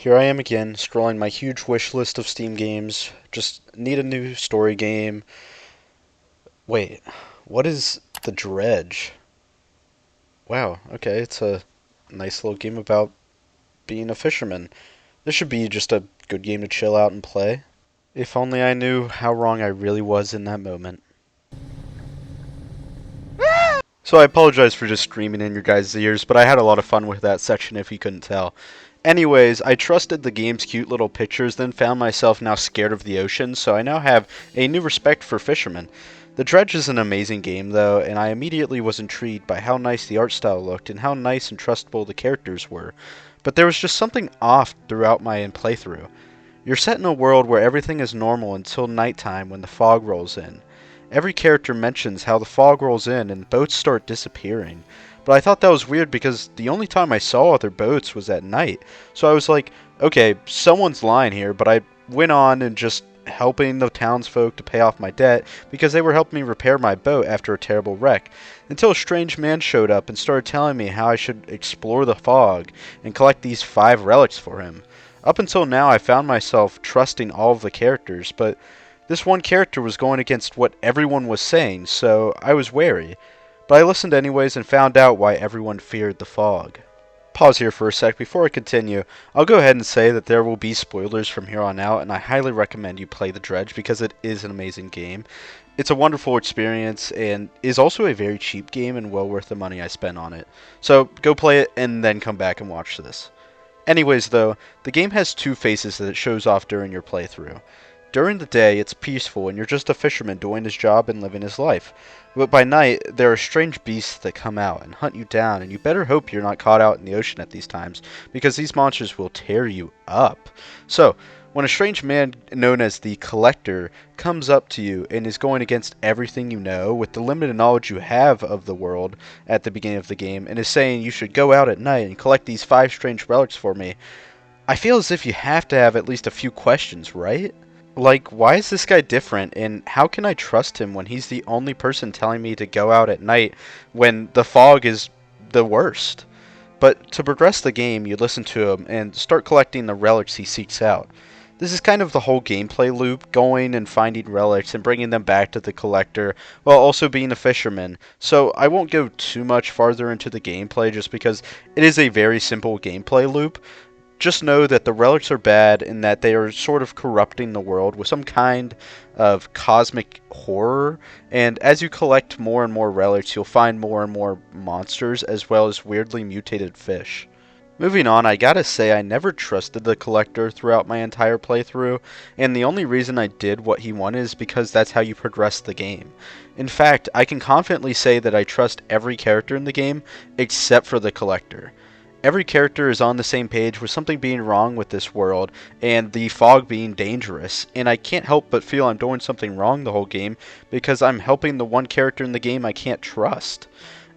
Here I am again, scrolling my huge wish list of Steam games. Just need a new story game. Wait, what is the Dredge? Wow, okay, it's a nice little game about being a fisherman. This should be just a good game to chill out and play. If only I knew how wrong I really was in that moment. So I apologize for just screaming in your guys' ears, but I had a lot of fun with that section if you couldn't tell. Anyways, I trusted the game's cute little pictures, then found myself now scared of the ocean, so I now have a new respect for fishermen. The Dredge is an amazing game, though, and I immediately was intrigued by how nice the art style looked and how nice and trustable the characters were. But there was just something off throughout my playthrough. You're set in a world where everything is normal until nighttime when the fog rolls in. Every character mentions how the fog rolls in and boats start disappearing. But I thought that was weird because the only time I saw other boats was at night. So I was like, okay, someone's lying here, but I went on and just helping the townsfolk to pay off my debt because they were helping me repair my boat after a terrible wreck. Until a strange man showed up and started telling me how I should explore the fog and collect these 5 relics for him. Up until now, I found myself trusting all of the characters, but this one character was going against what everyone was saying, so I was wary. But I listened anyways and found out why everyone feared the fog. Pause here for a sec before I continue. I'll go ahead and say that there will be spoilers from here on out, and I highly recommend you play The Dredge because it is an amazing game. It's a wonderful experience and is also a very cheap game and well worth the money I spent on it. So go play it and then come back and watch this. Anyways though, the game has 2 phases that it shows off during your playthrough. During the day, it's peaceful and you're just a fisherman doing his job and living his life. But by night, there are strange beasts that come out and hunt you down, and you better hope you're not caught out in the ocean at these times, because these monsters will tear you up. So, when a strange man known as the Collector comes up to you and is going against everything you know with the limited knowledge you have of the world at the beginning of the game and is saying you should go out at night and collect these 5 strange relics for me, I feel as if you have to have at least a few questions, right? Like, why is this guy different, and how can I trust him when he's the only person telling me to go out at night when the fog is the worst? But to progress the game, you listen to him and start collecting the relics he seeks out. This is kind of the whole gameplay loop, going and finding relics and bringing them back to the collector, while also being a fisherman. So I won't go too much farther into the gameplay just because it is a very simple gameplay loop. Just know that the relics are bad and that they are sort of corrupting the world with some kind of cosmic horror. And as you collect more and more relics, you'll find more and more monsters as well as weirdly mutated fish. Moving on, I gotta say I never trusted the Collector throughout my entire playthrough, and the only reason I did what he wanted is because that's how you progress the game. In fact, I can confidently say that I trust every character in the game except for the Collector. Every character is on the same page with something being wrong with this world and the fog being dangerous, and I can't help but feel I'm doing something wrong the whole game because I'm helping the one character in the game I can't trust.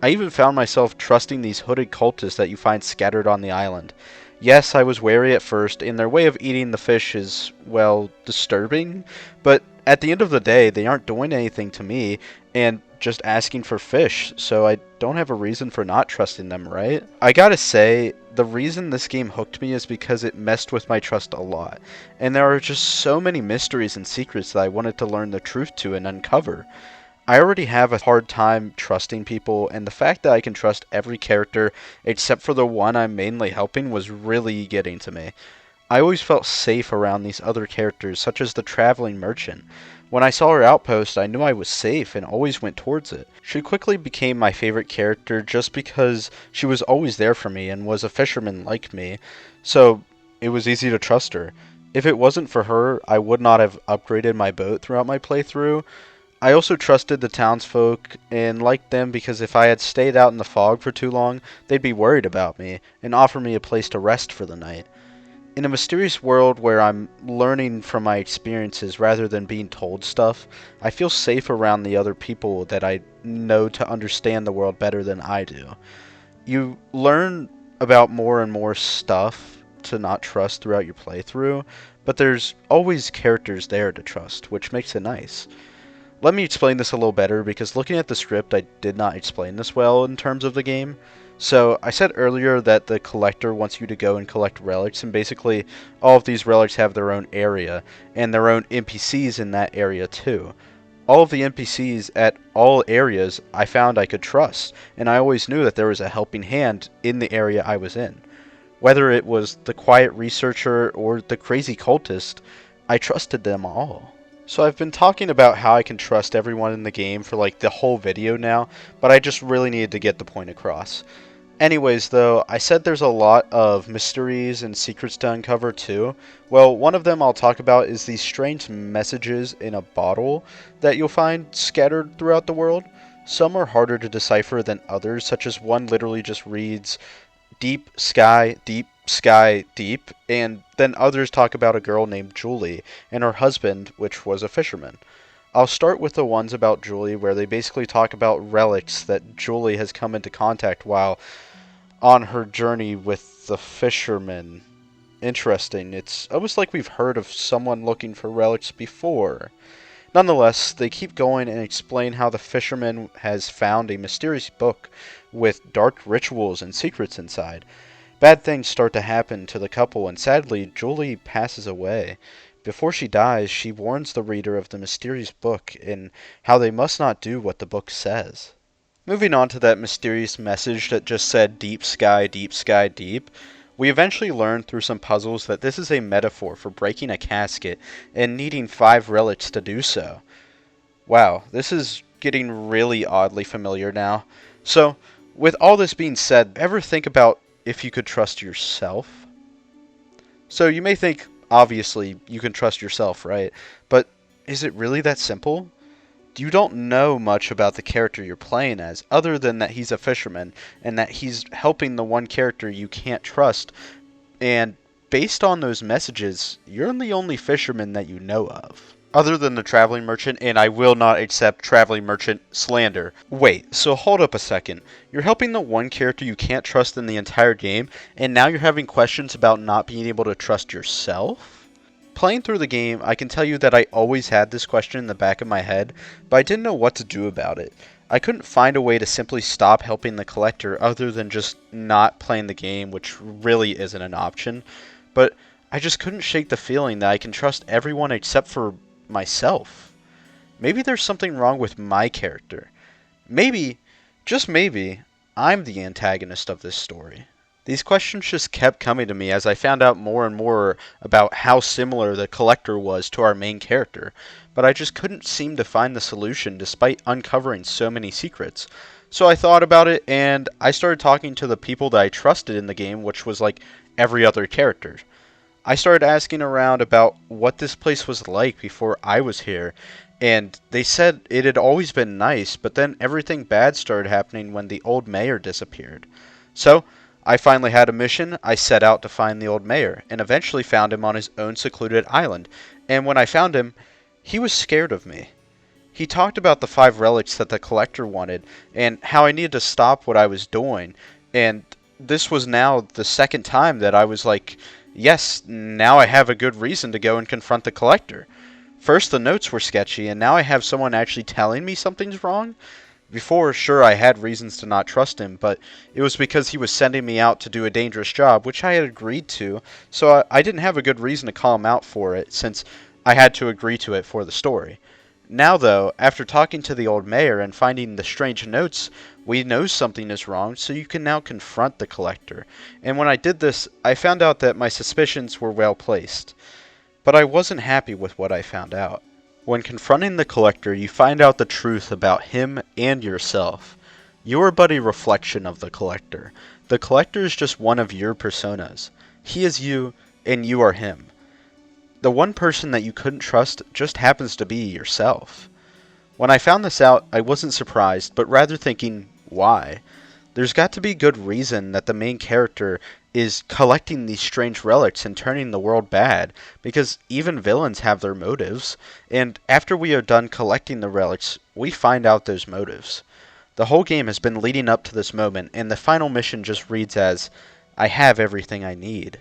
I even found myself trusting these hooded cultists that you find scattered on the island. Yes, I was wary at first, and their way of eating the fish is, well, disturbing, but at the end of the day, they aren't doing anything to me, and just asking for fish, so I don't have a reason for not trusting them, right? I gotta say, the reason this game hooked me is because it messed with my trust a lot, and there are just so many mysteries and secrets that I wanted to learn the truth to and uncover. I already have a hard time trusting people, and the fact that I can trust every character except for the one I'm mainly helping was really getting to me. I always felt safe around these other characters, such as the traveling merchant. When I saw her outpost, I knew I was safe and always went towards it. She quickly became my favorite character just because she was always there for me and was a fisherman like me, so it was easy to trust her. If it wasn't for her, I would not have upgraded my boat throughout my playthrough. I also trusted the townsfolk and liked them because if I had stayed out in the fog for too long, they'd be worried about me and offer me a place to rest for the night. In a mysterious world where I'm learning from my experiences rather than being told stuff, I feel safe around the other people that I know to understand the world better than I do. You learn about more and more stuff to not trust throughout your playthrough, but there's always characters there to trust, which makes it nice. Let me explain this a little better, because looking at the script, I did not explain this well in terms of the game. So, I said earlier that the collector wants you to go and collect relics, and basically all of these relics have their own area, and their own NPCs in that area too. All of the NPCs at all areas I found I could trust, and I always knew that there was a helping hand in the area I was in. Whether it was the quiet researcher or the crazy cultist, I trusted them all. So I've been talking about how I can trust everyone in the game for like the whole video now, but I just really needed to get the point across. Anyways, though, I said there's a lot of mysteries and secrets to uncover too. Well, one of them I'll talk about is these strange messages in a bottle that you'll find scattered throughout the world. Some are harder to decipher than others, such as one literally just reads deep sky, deep sky, deep, and then others talk about a girl named Julie and her husband, which was a fisherman. I'll start with the ones about Julie where they basically talk about relics that Julie has come into contact while on her journey with the fisherman. Interesting. It's almost like we've heard of someone looking for relics before. Nonetheless, they keep going and explain how the fisherman has found a mysterious book with dark rituals and secrets inside. Bad things start to happen to the couple, and sadly, Julie passes away. Before she dies, she warns the reader of the mysterious book and how they must not do what the book says. Moving on to that mysterious message that just said deep sky, deep sky, deep, we eventually learned through some puzzles that this is a metaphor for breaking a casket and needing 5 relics to do so. Wow, this is getting really oddly familiar now. So, with all this being said, ever think about if you could trust yourself? So you may think, obviously, you can trust yourself, right? But is it really that simple? You don't know much about the character you're playing as, other than that he's a fisherman, and that he's helping the one character you can't trust, and based on those messages, you're the only fisherman that you know of. Other than the traveling merchant, and I will not accept traveling merchant slander. Wait, so hold up a second. You're helping the one character you can't trust in the entire game, and now you're having questions about not being able to trust yourself? Playing through the game, I can tell you that I always had this question in the back of my head, but I didn't know what to do about it. I couldn't find a way to simply stop helping the collector other than just not playing the game, which really isn't an option. But I just couldn't shake the feeling that I can trust everyone except for myself. Maybe there's something wrong with my character. Maybe, just maybe, I'm the antagonist of this story. These questions just kept coming to me as I found out more and more about how similar the collector was to our main character, but I just couldn't seem to find the solution despite uncovering so many secrets. So I thought about it, and I started talking to the people that I trusted in the game, which was like every other character. I started asking around about what this place was like before I was here, and they said it had always been nice, but then everything bad started happening when the old mayor disappeared. So, I finally had a mission. I set out to find the old mayor, and eventually found him on his own secluded island, and when I found him, he was scared of me. He talked about the 5 relics that the collector wanted, and how I needed to stop what I was doing, and this was now the second time that I was like, yes, now I have a good reason to go and confront the collector. First, the notes were sketchy, and now I have someone actually telling me something's wrong? Before, sure, I had reasons to not trust him, but it was because he was sending me out to do a dangerous job, which I had agreed to, so I didn't have a good reason to call him out for it, since I had to agree to it for the story. Now, though, after talking to the old mayor and finding the strange notes, we know something is wrong, so you can now confront the collector. And when I did this, I found out that my suspicions were well placed. But I wasn't happy with what I found out. When confronting the collector, you find out the truth about him and yourself. You are but a reflection of the collector. The collector is just one of your personas. He is you, and you are him. The one person that you couldn't trust just happens to be yourself. When I found this out, I wasn't surprised, but rather thinking, why? There's got to be good reason that the main character is collecting these strange relics and turning the world bad, because even villains have their motives, and after we are done collecting the relics, we find out those motives. The whole game has been leading up to this moment, and the final mission just reads as, I have everything I need.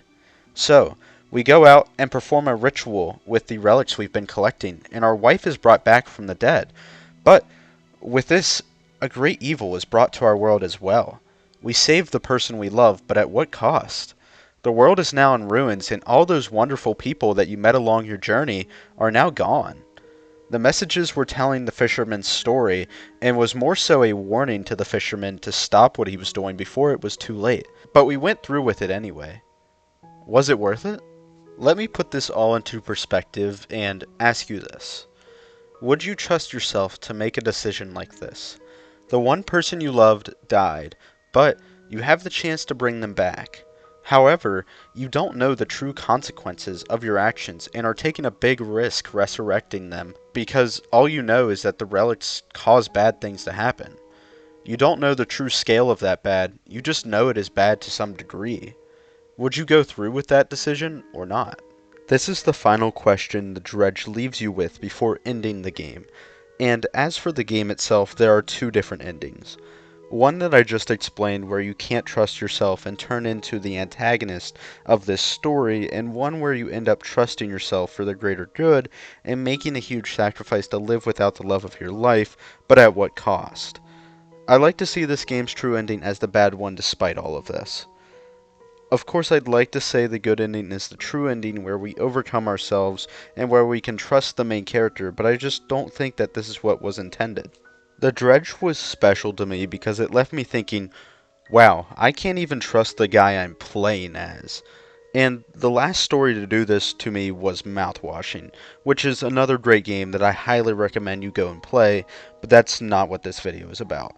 So, We go out and perform a ritual with the relics we've been collecting, and our wife is brought back from the dead. But with this, a great evil is brought to our world as well. We save the person we love, but at what cost? The world is now in ruins, and all those wonderful people that you met along your journey are now gone. The messages were telling the fisherman's story, and was more so a warning to the fisherman to stop what he was doing before it was too late. But we went through with it anyway. Was it worth it? Let me put this all into perspective and ask you this. Would you trust yourself to make a decision like this? The one person you loved died, but you have the chance to bring them back. However, you don't know the true consequences of your actions and are taking a big risk resurrecting them because all you know is that the relics cause bad things to happen. You don't know the true scale of that bad, you just know it is bad to some degree. Would you go through with that decision or not? This is the final question the Dredge leaves you with before ending the game. And as for the game itself, there are two different endings. One that I just explained where you can't trust yourself and turn into the antagonist of this story, and one where you end up trusting yourself for the greater good and making a huge sacrifice to live without the love of your life, but at what cost? I like to see this game's true ending as the bad one despite all of this. Of course, I'd like to say the good ending is the true ending where we overcome ourselves and where we can trust the main character, but I just don't think that this is what was intended. The Dredge was special to me because it left me thinking, wow, I can't even trust the guy I'm playing as. And the last story to do this to me was Mouthwashing, which is another great game that I highly recommend you go and play, but that's not what this video is about.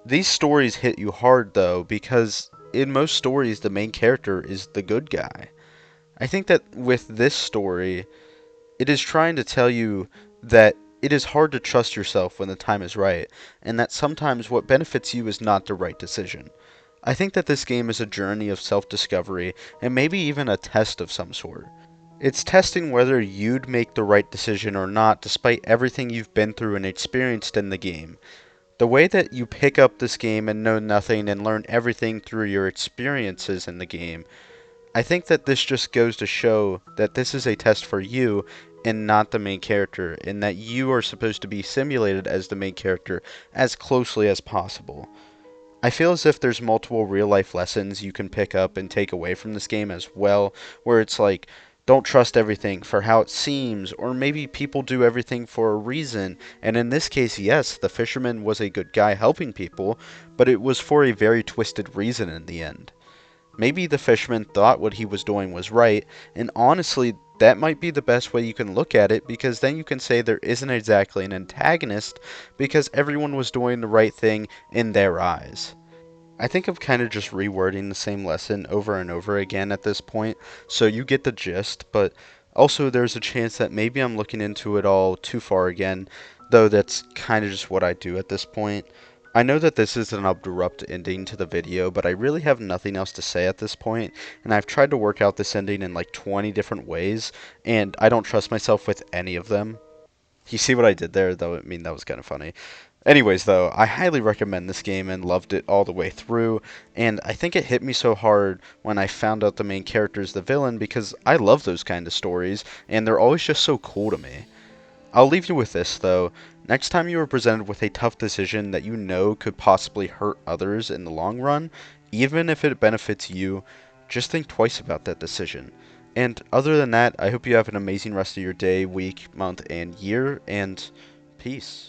These stories hit you hard though, because in most stories the main character is the good guy. I think that with this story, it is trying to tell you that it is hard to trust yourself when the time is right, and that sometimes what benefits you is not the right decision. I think that this game is a journey of self-discovery, and maybe even a test of some sort. It's testing whether you'd make the right decision or not despite everything you've been through and experienced in the game. The way that you pick up this game and know nothing and learn everything through your experiences in the game, I think that this just goes to show that this is a test for you and not the main character, and that you are supposed to be simulated as the main character as closely as possible. I feel as if there's multiple real life lessons you can pick up and take away from this game as well, where it's like, don't trust everything for how it seems, or maybe people do everything for a reason, and in this case, yes, the fisherman was a good guy helping people, but it was for a very twisted reason in the end. Maybe the fisherman thought what he was doing was right, and honestly, that might be the best way you can look at it, because then you can say there isn't exactly an antagonist, because everyone was doing the right thing in their eyes. I think I'm kind of just rewording the same lesson over and over again at this point, so you get the gist, but also there's a chance that maybe I'm looking into it all too far again, though that's kind of just what I do at this point. I know that this is an abrupt ending to the video, but I really have nothing else to say at this point, and I've tried to work out this ending in like 20 different ways, and I don't trust myself with any of them. You see what I did there, though? I mean, that was kind of funny. Anyways, though, I highly recommend this game and loved it all the way through, and I think it hit me so hard when I found out the main character is the villain because I love those kind of stories, and they're always just so cool to me. I'll leave you with this, though. Next time you are presented with a tough decision that you know could possibly hurt others in the long run, even if it benefits you, just think twice about that decision. And other than that, I hope you have an amazing rest of your day, week, month, and year, and peace.